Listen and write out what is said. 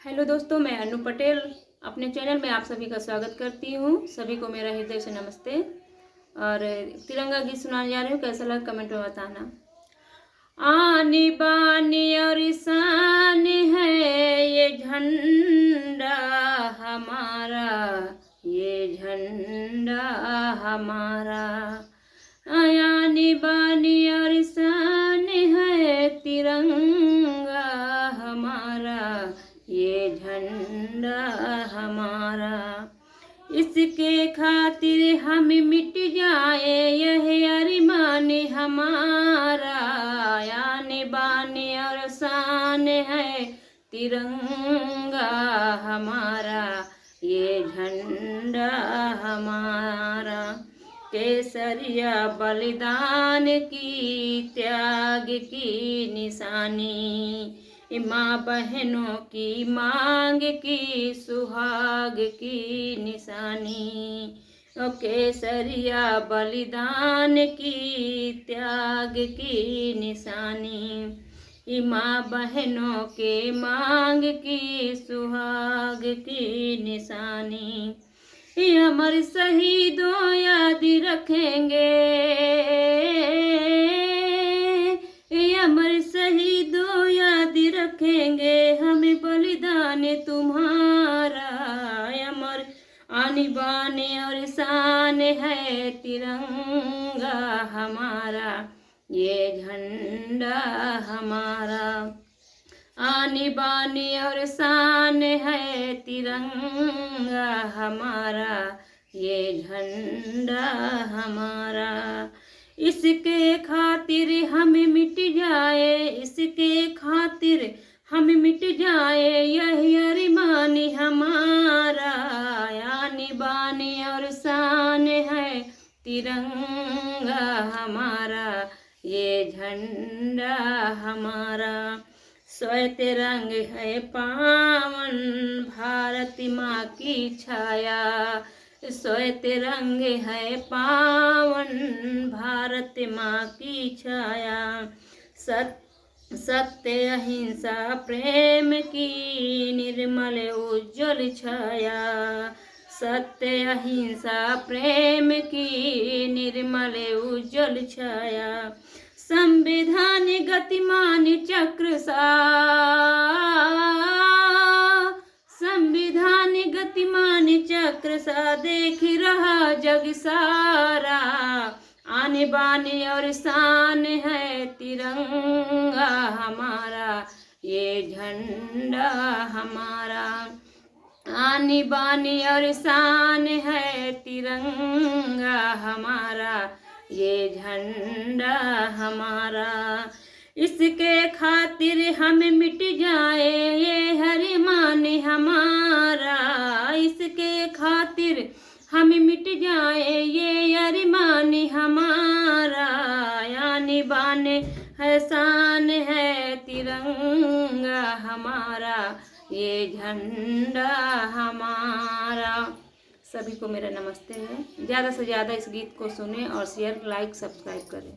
Hello दोस्तों, मैं अनु पटेल अपने चैनल में आप सभी का स्वागत करती हूँ। सभी को मेरा हृदय से नमस्ते। और तिरंगा गीत सुनाने जा रही हूँ, कैसा लगा कमेंट में बताना। आनी बानी और शान है ये झंडा हमारा, ये झंडा हमारा। आनी बानी और शान है तिरंगा हमारा, ये झंडा हमारा। इसके खातिर हम मिट जाए यह अरमान हमारा। आने बाने और शान है तिरंगा हमारा, ये झंडा हमारा। केसरिया बलिदान की त्याग की निशानी, माँ बहनों की मांग की सुहाग की निशानी। केसरिया बलिदान की त्याग की निशानी, माँ बहनों के मांग की सुहाग की निशानी। अमर शहीदों याद रखेंगे, अमर शहीदों याद रखेंगे हमें बलिदान तुम्हारा। अमर आनी बाने और शान है तिरंगा हमारा, ये झंडा हमारा। आनी बानी और शान है तिरंगा हमारा, ये झंडा हमारा। इसके खातिर हम मिट जाए, इसके खातिर हम मिट जाए यह अरमान हमारा। आनी बानी और शान है तिरंगा हमारा, ये झंडा हमारा। श्वेत रंग है पावन भारत माँ की छाया, श्वेत रंग है पावन भारत माँ की छाया। सत्य अहिंसा प्रेम की निर्मल उज्जवल छाया, सत्य अहिंसा प्रेम की निर्मल उज्जवल छाया। संविधान गतिमान चक्र सा, संविधान गतिमान चक्र सा देख रहा जग सारा। आने बाने और शान है तिरंगा हमारा, ये झंडा हमारा। आनी बानी और शान है तिरंगा हमारा, ये झंडा हमारा। इसके खातिर हम मिट जाए ये अरमान हमारा, इसके खातिर हम मिट जाए ये अरमान हमारा। आनी बाने है शान है तिरंगा हमारा, ये झंडा हमारा। सभी को मेरा नमस्ते है। ज़्यादा से ज़्यादा इस गीत को सुने और शेयर लाइक सब्सक्राइब करें।